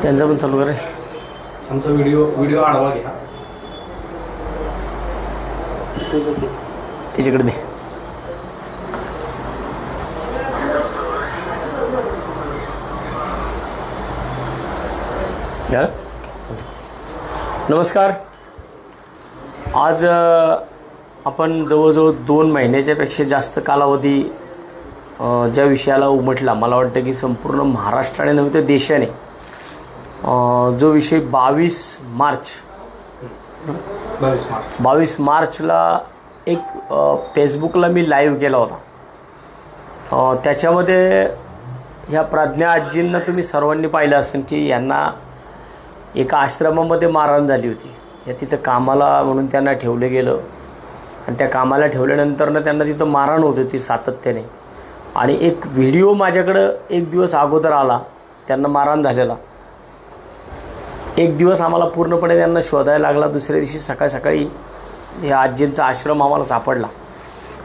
त्यांचा पण चालू करे. आमचा व्हिडिओ आढावा घ्या. तिच्याकडे दे. नमस्कार. आज आपण जवळजवळ 2 महिन्याच्या पेक्षा जास्त कालावधी ज्या विषयाला उमटला, मला वाटतं की संपूर्ण महाराष्ट्राने नव्हे तर देशाने, जो विषय 22 मार्चला एक फेसबुकला मी लाईव्ह केला होता. त्याच्यामध्ये ह्या प्रज्ञा आजींना तुम्ही सर्वांनी पाहिलं असेल की यांना एका आश्रमामध्ये मारहाण झाली होती. या तिथं कामाला म्हणून त्यांना ठेवलं गेलं आणि त्या कामाला ठेवल्यानंतर त्यांना तिथं मारहाण होत होती सातत्याने. आणि एक व्हिडिओ माझ्याकडं एक दिवस अगोदर आला त्यांना मारहाण झालेला. एक दिवस आम्हाला पूर्णपणे त्यांना शोधायला लागला. दुसऱ्या दिवशी सकाळी ह्या आजींचा आश्रम आम्हाला सापडला.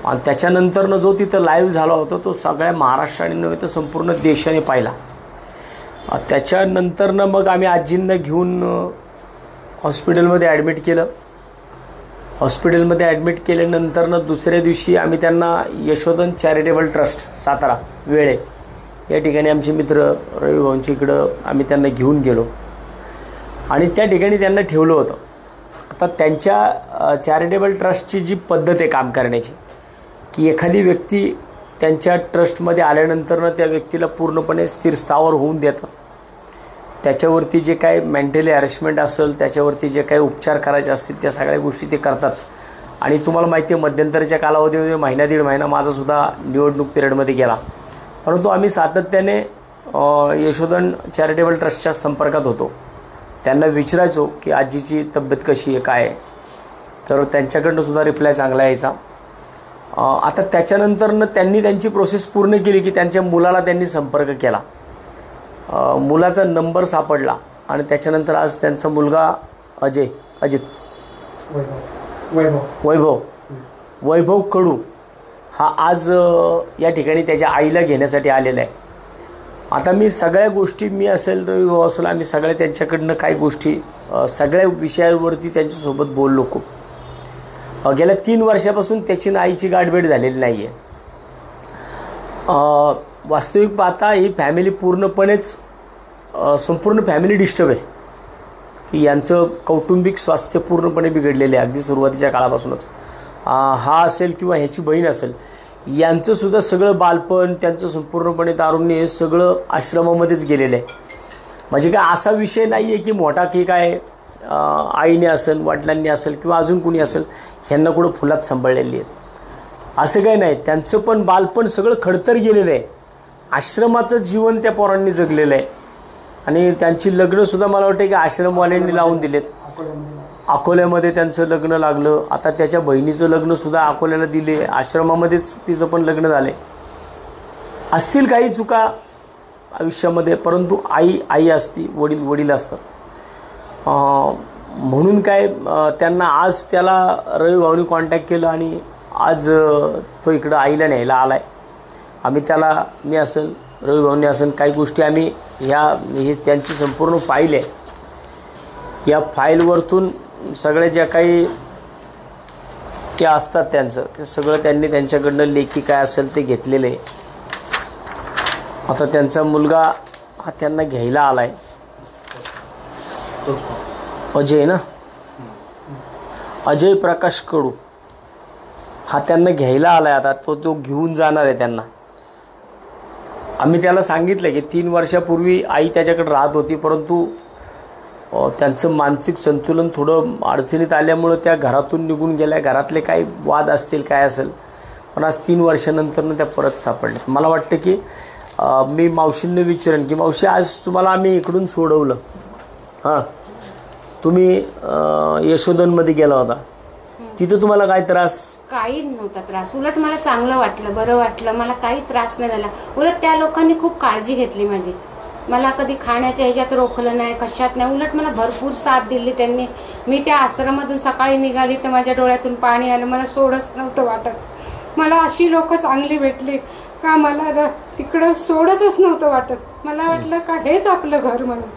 आणि त्याच्यानंतरनं जो तिथं लाईव्ह झाला होता तो सगळ्या महाराष्ट्राने नव्हे तर संपूर्ण देशाने पाहिला. त्याच्यानंतरनं मग आम्ही आजींना घेऊन हॉस्पिटलमध्ये ॲडमिट केलं. हॉस्पिटलमध्ये ॲडमिट केल्यानंतरनं दुसऱ्या दिवशी आम्ही त्यांना यशोधन चॅरिटेबल ट्रस्ट सातारा वेळे या ठिकाणी आमचे मित्र रविभाऊंच्या इकडं आम्ही त्यांना घेऊन गेलो आणि त्या ठिकाणी त्यांना ठेवलं होतं. आता त्यांच्या चॅरिटेबल ट्रस्टची जी पद्धत आहे काम करण्याची, की एखादी व्यक्ती त्यांच्या ट्रस्टमध्ये आल्यानंतरनं त्या व्यक्तीला पूर्णपणे स्थिरस्थावर होऊन देतं. त्याच्यावरती जे काही मेंटली हॅरेसमेंट असेल, त्याच्यावरती जे काही उपचार करायचे असतील त्या सगळ्या गोष्टी ते करतात. आणि तुम्हाला माहिती आहे मध्यंतरीच्या कालावधीमध्ये महिना 1.5 महिना माझासुद्धा निवडणूक पिरियडमध्ये गेला, परंतु आम्ही सातत्याने यशोधन चॅरिटेबल ट्रस्टच्या संपर्कात होतो. त्यांना विचारायचो की आजीची तब्येत कशी आहे, काय आहे, तर त्यांच्याकडनं सुद्धा रिप्लाय चांगला यायचा. आता त्याच्यानंतरनं त्यांनी त्यांची प्रोसेस पूर्ण केली की त्यांच्या मुलाला त्यांनी संपर्क केला. मुलाचा नंबर सापडला आणि त्याच्यानंतर आज त्यांचा मुलगा वैभव कडू हा आज या ठिकाणी त्याच्या आईला घेण्यासाठी आलेला आहे. आता मी सगळ्या गोष्टी, मी असेल रविभाऊ असेल, आम्ही सगळ्या त्यांच्याकडनं काही गोष्टी सगळ्या विषयावरती त्यांच्यासोबत बोललो खूप. गेल्या 3 वर्षापासून त्याची आईची गाठभेट झालेली नाही आहे. वास्तविक पाहता ही फॅमिली पूर्णपणेच संपूर्ण फॅमिली डिस्टर्ब आहे, की यांचं कौटुंबिक स्वास्थ्य पूर्णपणे बिघडलेले आहे अगदी सुरुवातीच्या काळापासूनच. हा असेल किंवा ह्याची बहीण असेल, यांचंसुद्धा सगळं बालपण, त्यांचं संपूर्णपणे तारुण्य हे सगळं आश्रमामध्येच गेलेलं आहे. म्हणजे काय असा विषय नाही आहे की मोठा की काय आईने असेल, वडिलांनी असेल किंवा अजून कुणी असेल ह्यांना कुठं फुलात सांभाळलेली आहेत, असं काही नाही. त्यांचं पण बालपण सगळं खडतर गेलेलं आहे. आश्रमाचं जीवन त्या पोरांनी जगलेलं आहे. आणि त्यांची लग्नसुद्धा मला वाटतं की आश्रमवाल्यांनी लावून दिलेत. अकोल्यामध्ये त्यांचं लग्न लागलं. आता त्याच्या बहिणीचं लग्नसुद्धा अकोल्याला दिले, आश्रमामध्येच तिचं पण लग्न झालं. असतील काही चुका आयुष्यामध्ये, परंतु आई असती, वडील असतात. म्हणून काय त्यांना आज त्याला रविभाऊनी कॉन्टॅक्ट केलं आणि आज तो इकडं आईला न्यायला आला आहे. आम्ही त्याला, मी असेल, रविभाऊंनी असेल, काही गोष्टी आम्ही हे त्यांची संपूर्ण फाईल आहे, या फाईलवरतून सगळ्या ज्या काही ते असतात त्यांचं ते सगळं त्यांनी त्यांच्याकडनं लेखी काय असेल ते घेतलेलं आहे. आता त्यांचा मुलगा हा त्यांना घ्यायला आला आहे, अजय ना, अजय प्रकाश कडू हा त्यांना घ्यायला आला आहे. आता तो घेऊन जाणार आहे त्यांना. आम्ही त्याला सांगितलं की 3 वर्षापूर्वी आई त्याच्याकडे राहत होती, परंतु त्यांचं मानसिक संतुलन थोडं अडचणीत आल्यामुळं त्या घरातून निघून गेल्या. घरातले काही वाद असतील, काय असेल, पण आज 3 वर्षानंतरनं त्या परत सापडल्या. मला वाटतं की मी मावशींना विचारेन की मावशी, आज तुम्हाला आम्ही इकडून सोडवलं, हां, तुम्ही यशोधनमध्ये गेला होता, तिथं तुम्हाला काय त्रास? काही नव्हता त्रास. उलट मला चांगलं वाटलं, बरं वाटलं. मला काही त्रास नाही झाला. उलट त्या लोकांनी खूप काळजी घेतली माझी. मला कधी खाण्याच्या ह्याच्यात रोखलं नाही, कशात नाही. उलट मला भरपूर साथ दिली त्यांनी. मी त्या आश्रमातून सकाळी निघाली तर माझ्या डोळ्यातून पाणी आलं. मला सोडच नव्हतं वाटत. मला अशी लोक चांगली भेटली का मला तिकडं सोडच नव्हतं वाटत. मला वाटलं का हेच आपलं घर म्हणून.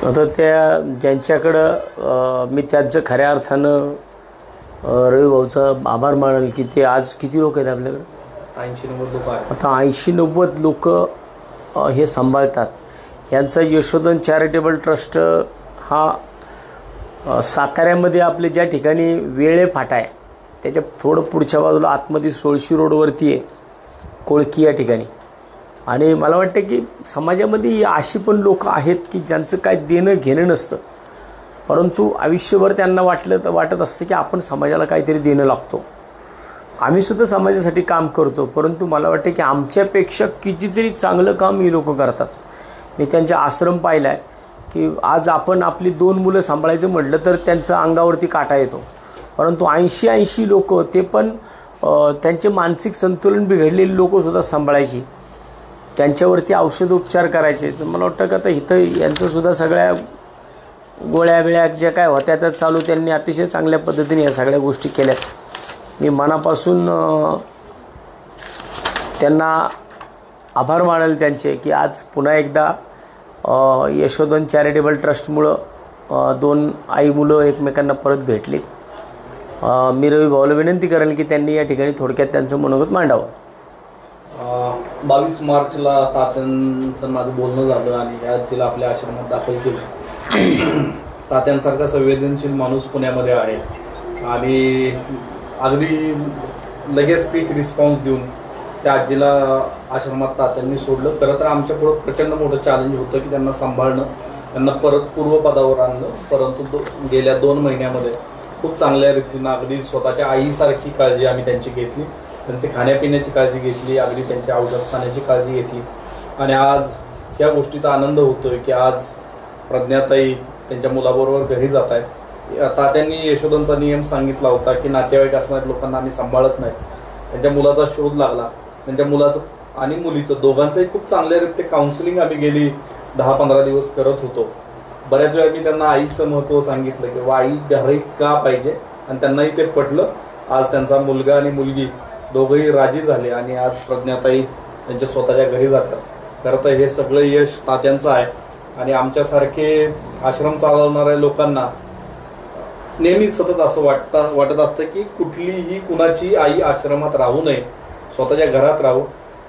आता त्या ज्यांच्याकडं मी त्यांचं खऱ्या अर्थानं रवी भाऊचा आभार मानेल की ते आज किती लोक आहेत आपल्याकडे? 80-90 लोक आहेत. आता 80-90 लोक हे सांभाळतात. यांचा यशोधन चॅरिटेबल ट्रस्ट हा साताऱ्यामध्ये आपले ज्या ठिकाणी वेळे फाटा आहे त्याच्या थोडं पुढच्या बाजूला आतमध्ये सोळशी रोडवरती आहे, कोळकी या ठिकाणी. आणि मला वाटतं की समाजामध्ये अशी पण लोक आहेत की ज्यांचं काय देणं घेणं नसतं, परंतु आयुष्यभर त्यांना वाटत असतं की आपण समाजाला काहीतरी देणं लागतो. आम्हीसुद्धा समाजासाठी काम करतो, परंतु मला वाटतं की आमच्यापेक्षा कितीतरी चांगलं काम ही लोक करतात. मी त्यांचा आश्रम पाहिला आहे की आज आपण आपली 2 मुलं सांभाळायचं म्हटलं तर त्यांचं अंगावरती काटा येतो, परंतु 80 लोक ते पण त्यांचे मानसिक संतुलन बिघडलेली लोकंसुद्धा सांभाळायची, त्यांच्यावरती औषधोपचार करायचे. तर मला वाटतं का आता इथं यांचंसुद्धा सगळ्या गोळ्या बिळ्या ज्या काय होत्या त्या चालू त्यांनी अतिशय चांगल्या पद्धतीने या सगळ्या गोष्टी केल्या. मी मनापासून त्यांना आभार मानेल त्यांचे की आज पुन्हा एकदा यशोधन चॅरिटेबल ट्रस्टमुळं 2 आई मुलं एकमेकांना परत भेटली. मी रवी भाऊला विनंती करेन की त्यांनी या ठिकाणी थोडक्यात त्यांचं मनोगत मांडावं. 22 मार्चला तात्यांचं माझं बोलणं झालं आणि आज जिला आपल्या आश्रमात दाखल केलं. तात्यांसारखा संवेदनशील माणूस पुण्यामध्ये आहे आणि अगदी लगेच क्विक रिस्पॉन्स देऊन त्या आजीला आश्रमात तात्यांनी सोडलं. खरं तर आमच्यापुढं प्रचंड मोठं चॅलेंज होतं की त्यांना सांभाळणं, त्यांना परत पूर्वपदावर आणणं, परंतु गेल्या 2 महिन्यामध्ये खूप चांगल्या रीतीनं अगदी स्वतःच्या आईसारखी काळजी आम्ही त्यांची घेतली, त्यांची खाण्यापिण्याची काळजी घेतली, अगदी त्यांची औषध खाण्याची काळजी घेतली. आणि आज या गोष्टीचा आनंद होतोय की आज प्रज्ञाताई त्यांच्या मुलाबरोबर घरी जात आहेत. तात्यांनी यशोधनचा नियम सांगितला होता की नातेवाईक असणाऱ्या लोकांना आम्ही सांभाळत नाही. त्यांच्या मुलाचा शोध लागला, त्यांच्या मुलाचं आणि मुलीचं दोघांचंही खूप चांगल्यारीत्या काउन्सिलिंग आम्ही गेली 10-15 दिवस करत होतो. बऱ्याच वेळा मी त्यांना आईचं महत्त्व सांगितलं की आई घरी का पाहिजे आणि त्यांनाही ते पटलं. आज त्यांचा मुलगा आणि मुलगी दोघंही राजी झाले आणि आज प्रज्ञाताई त्यांच्या स्वतःच्या घरी जातात. खरं तर हे सगळं यश तात्यांचं आहे आणि आमच्यासारखे आश्रम चालवणाऱ्या लोकांना नेहमी सतत असं वाटत असतं की कुठलीही कुणाची आई आश्रमात राहू नये, स्वतःच्या घरात राहू.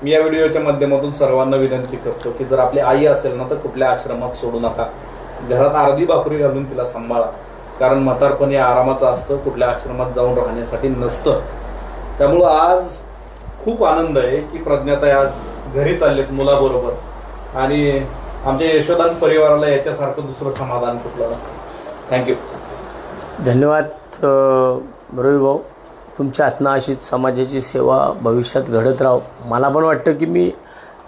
मी या व्हिडिओच्या माध्यमातून सर्वांना विनंती करतो की जर आपली आई असेल ना तर कुठल्या आश्रमात सोडू नका. घरात अर्धी भाकरी घालून तिला सांभाळा, कारण म्हातारपण हे आरामाचं असतं, कुठल्या आश्रमात जाऊन राहण्यासाठी नसतं. त्यामुळं आज खूप आनंद आहे की प्रज्ञाताई आज घरी चाललेत मुलाबरोबर आणि आमच्या यशोधन परिवाराला याच्यासारखं दुसरं समाधान कुठलं नसतं. थँक्यू. धन्यवाद रवी भाऊ. तुमच्या हातनं अशीच समाजाची सेवा भविष्यात घडत राहो. मला पण वाटतं की मी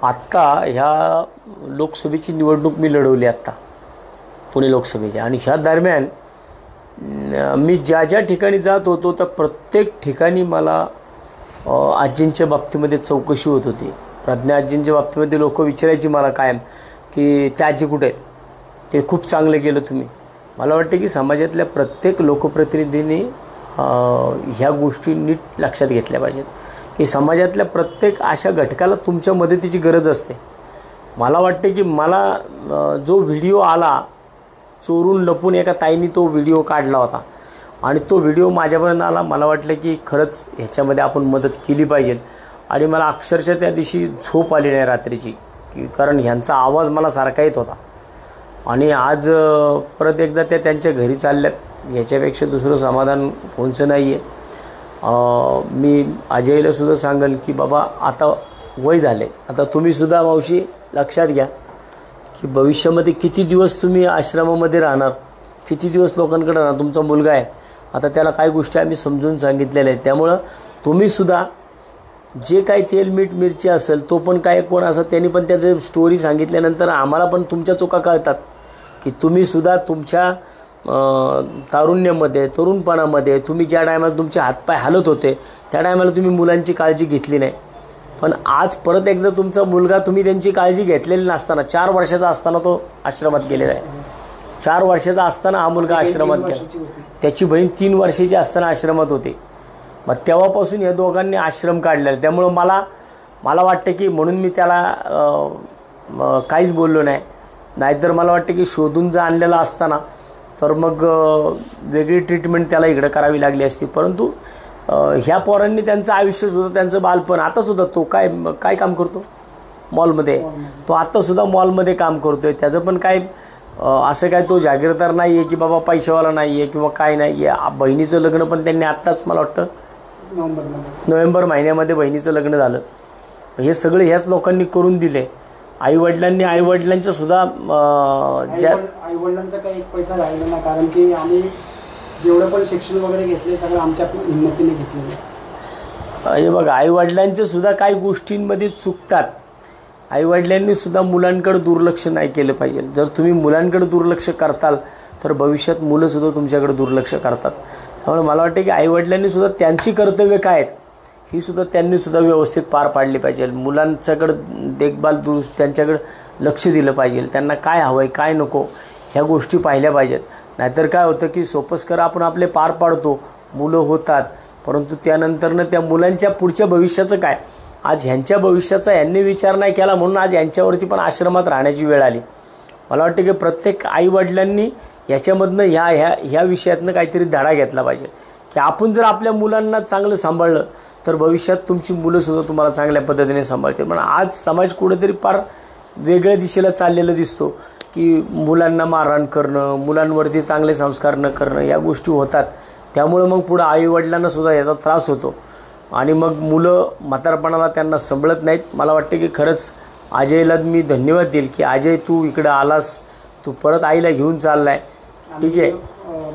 आत्ता ह्या लोकसभेची निवडणूक मी लढवली आत्ता पुणे लोकसभेची, आणि ह्या दरम्यान मी ज्या ज्या ठिकाणी जात होतो त्या प्रत्येक ठिकाणी मला आजींच्या बाबतीमध्ये चौकशी होत होती. प्रज्ञा आजींच्या बाबतीमध्ये लोक विचारायची मला कायम की त्या आजी कुठे आहेत, ते खूप चांगलं केलं तुम्ही. मला वाटतं की समाजातल्या प्रत्येक लोकप्रतिनिधींनी ह्या गोष्टी नीट लक्षात घेतल्या पाहिजेत की समाजातल्या प्रत्येक अशा घटकाला तुमच्या मदतीची गरज असते. मला वाटतं की मला जो व्हिडिओ आला चोरून लपून एका ताईंनी तो व्हिडिओ काढला होता आणि तो व्हिडिओ माझ्यापर्यंत आला, मला वाटलं की खरंच ह्याच्यामध्ये आपण मदत केली पाहिजे. आणि मला अक्षरशः त्या दिवशी झोप आली नाही रात्रीची, की कारण ह्यांचा आवाज मला सारखा येत होता. आणि आज परत एकदा त्या त्यांच्या घरी चालल्यात, ह्याच्यापेक्षा दुसरं समाधान कोणचं नाही आहे. मी अजयलासुद्धा सांगेन की बाबा आता वय झाले, आता तुम्हीसुद्धा मावशी लक्षात घ्या की भविष्यामध्ये किती दिवस तुम्ही आश्रमामध्ये राहणार, किती दिवस लोकांकडे राहणार. तुमचा मुलगा आहे, आता त्याला काही गोष्टी आम्ही समजून सांगितलेल्या आहेत. त्यामुळं तुम्हीसुद्धा जे काही तेल मीठ मिरची असेल तो पण काय कोण असं त्यांनी पण त्याचं स्टोरी सांगितल्यानंतर आम्हाला पण तुमच्या चुका कळतात की तुम्हीसुद्धा तुमच्या तारुण्यामध्ये तरुणपणामध्ये तुम्ही ज्या टायमाला तुमचे हातपाय हालत होते त्या टायमाला तुम्ही मुलांची काळजी घेतली नाही. पण आज परत एकदा तुमचा मुलगा, तुम्ही त्यांची काळजी घेतलेली नसताना, 4 वर्षाचा असताना तो आश्रमात गेलेला आहे. 4 वर्षाचा असताना हा मुलगा आश्रमात गेला, त्याची बहीण 3 वर्षाची असताना आश्रमात होती. मग तेव्हापासून या दोघांनी आश्रम काढलेला. त्यामुळं मला वाटतं की म्हणून मी त्याला काहीच बोललो नाही. नाहीतर मला वाटतं की शोधून जर आणलेला असताना तर मग वेगळी ट्रीटमेंट त्याला इकडं करावी लागली असती. परंतु ह्या पोरांनी त्यांचं आयुष्यसुद्धा, त्यांचं बालपण, आतासुद्धा तो काय काम करतो मॉलमध्ये, तो आत्तासुद्धा मॉलमध्ये काम करतो आहे. त्याचं पण काय असं काय तो जागीरदार नाही आहे की बाबा पैशावाला नाही आहे किंवा काय नाही आहे. बहिणीचं लग्न पण त्यांनी आत्ताच मला वाटतं नोव्हेंबर महिन्यामध्ये बहिणीचं लग्न झालं. हे सगळे ह्याच लोकांनी करून दिले. आईवडिलांच्या सुद्धा आईवडिलांचा काही एक पैसा राहिला ना, कारण की आम्ही जेवढं पण शिक्षण वगैरे घेतले सगळं आमच्या हिंमतीने घेतलेलं. हे बघा, आईवडिलांचे सुद्धा काही गोष्टींमध्ये चुकतात. आईवडिलांनी सुद्धा मुलांकडे दुर्लक्ष नाही केलं पाहिजे. जर तुम्ही मुलांकडे दुर्लक्ष करताल तर भविष्यात मुलंसुद्धा तुमच्याकडे दुर्लक्ष करतात. त्यामुळे मला वाटतं की आईवडिलांनी सुद्धा त्यांची कर्तव्य काय आहेत ही सुद्धा त्यांनी सुद्धा व्यवस्थित पार पाडली पाहिजे. मुलांच्याकडं देखभाल त्यांच्याकडं लक्ष दिलं पाहिजे. त्यांना काय हवं आहे, काय नको, ह्या गोष्टी पाहिल्या पाहिजेत. नाहीतर काय होतं की सोपस्कर आपण आपले पार पाडतो, मुलं होतात, परंतु त्यानंतरनं त्या मुलांच्या पुढच्या भविष्याचं काय, आज ह्यांच्या भविष्याचा ह्यांनी विचार नाही केला म्हणून आज यांच्यावरती पण आश्रमात राहण्याची वेळ आली. मला वाटतं की प्रत्येक आईवडिलांनी याच्यामधनं ह्या विषयातनं काहीतरी धडा घेतला पाहिजे की आपण जर आपल्या मुलांना चांगलं सांभाळलं तर भविष्यात तुमची मुलंसुद्धा तुम्हाला चांगल्या पद्धतीने सांभाळतील. पण आज समाज कुठेतरी फार वेगळ्या दिशेला चाललेलं दिसतो की मुलांना मारहाण करणं, मुलांवरती चांगले संस्कार न करणं, या गोष्टी होतात. त्यामुळं मग पुढं आईवडिलांना सुद्धा याचा त्रास होतो आणि मग मुलं म्हातारपणाला त्यांना सांभाळत नाहीत. मला वाटते की खरंच अजयला मी धन्यवाद देईल की अजय तू इकडं आलास, तू परत आईला घेऊन चाललाय. ठीक आहे.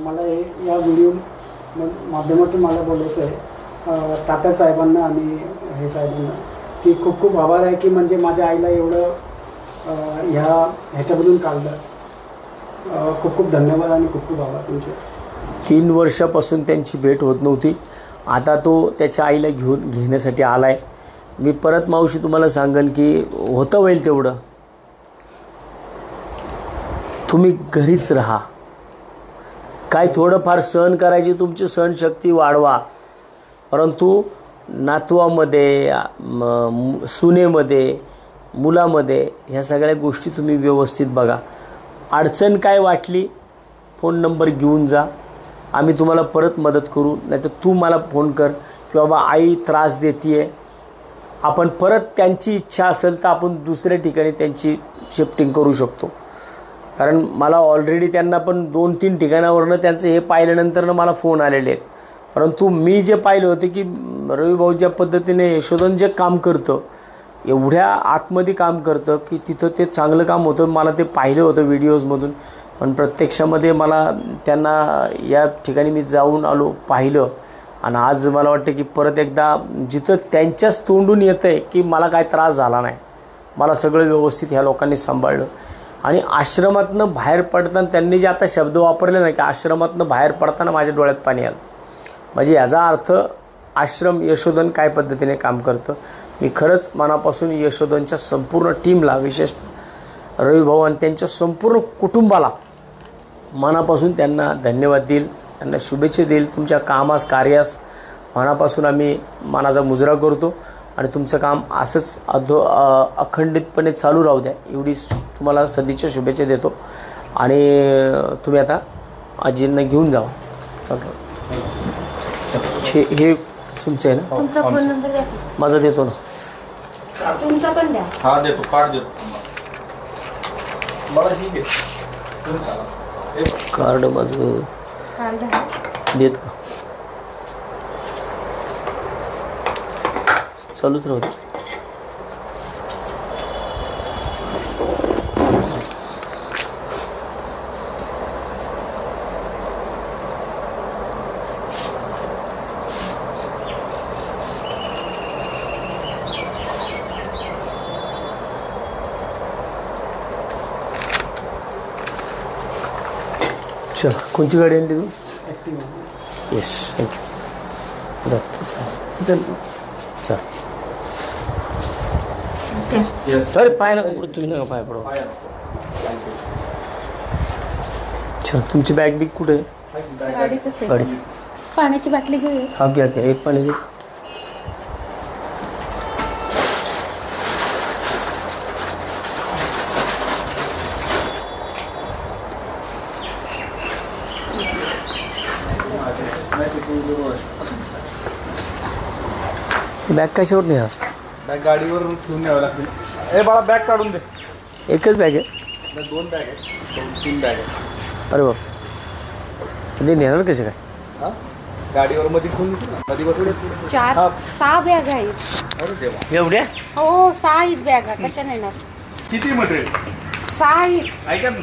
मला या व्हिडिओ माध्यमातून मला बोलायचं आहे तात्या साहेबांना आणि हे साहेबांना की खूप खूप आभार आहे की म्हणजे माझ्या आईला एवढं ह्याच्यामधून काढलं. खूप खूप धन्यवाद आणि खूप खूप आभार तुमचे. 3 वर्षापासून त्यांची भेट होत नव्हती. आता तो त्याच्या आईला घेण्यासाठी आला आहे. मी परत मावशी तुम्हाला सांगेन की होतं होईल तेवढं तुम्ही घरीच राहा. काय थोडंफार सहन करायची तुमची सहनशक्ती वाढवा, परंतु नातवामध्ये, सुनेमध्ये, मुलामध्ये ह्या सगळ्या गोष्टी तुम्ही व्यवस्थित बघा. अडचण काय वाटली फोन नंबर घेऊन जा, आम्ही तुम्हाला परत मदत करू. नाहीतर तू मला फोन कर की बाबा आई त्रास देते आहे, आपण परत त्यांची इच्छा असेल तर आपण दुसऱ्या ठिकाणी त्यांची शिफ्टिंग करू शकतो. कारण मला ऑलरेडी त्यांना पण 2-3 ठिकाणावरनं त्यांचं हे पाहिल्यानंतरनं मला फोन आलेले आहेत. परंतु मी जे पाहिलं होतं की रविभाऊ ज्या पद्धतीने यशोधन जे काम करतं, एवढ्या आतमध्ये काम करतं की तिथं ते चांगलं काम होतं. मला ते पाहिलं होतं व्हिडिओजमधून, पण प्रत्यक्षामध्ये मला त्यांना या ठिकाणी मी जाऊन आलो, पाहिलं. आणि आज मला वाटतं की परत एकदा जिथं त्यांच्याच तोंडून येतं आहे की मला काय त्रास झाला नाही, मला सगळं व्यवस्थित ह्या लोकांनी सांभाळलं. आणि आश्रमातनं बाहेर पडताना त्यांनी जे आता शब्द वापरले नाही की आश्रमातनं बाहेर पडताना माझ्या डोळ्यात पाणी आलं, म्हणजे याचा अर्थ आश्रम यशोधन काय पद्धतीने काम करतं. मी खरंच मनापासून यशोधनच्या संपूर्ण टीमला, विशेषतः रविभाऊ आणि त्यांच्या संपूर्ण कुटुंबाला मनापासून त्यांना धन्यवाद देईल, त्यांना शुभेच्छा देईल. तुमच्या कामास, कार्यास मनापासून आम्ही मानाचा मुजरा करतो आणि तुमचं काम असंच अखंडितपणे चालू राहू द्या, एवढी तुम्हाला सदिच्छा शुभेच्छा देतो. आणि तुम्ही आता आजींना घेऊन जावा. चालू हे तुमचं आहे ना? तुमचा फोन नंबर द्या. माझा देतो ना. तुमचा पण द्या. हा देतो, कार्ड देतो मला. ठीक आहे, कार्ड माझं कार्ड देतो. चालूच राहू दे. चल, कोणची गाडी आणली तू? Yes, thank you. चल. अरे पाय ना, तुम्ही नका पाय पडो. चल, तुमची बॅग बिग कुठे आहे? गाडीतच गाडी. आहे. पाण्याची बाटली घेऊया. हा घ्या घ्या, एक पाणी घे. ती बॅग कशावर नेहा? बॅग गाडीवर ठेवून न्यावं लागतील. ए बाळा बॅग काढून दे. एकच बॅग आहे? नाही, 2 बॅग आहेत, 2-3 बॅग आहेत. अरे बाप, ते नेणार कसे काय? हां गाडीवर मध्ये ठेवून देतो ना, मध्ये बसून येतो. 4-6 बॅग आहेत. अरे देवा, एवढ्या? हो 6 आहेत बॅगा, कशा नेणार? किती मटेरियल? 6 आहेत. ऐका ना,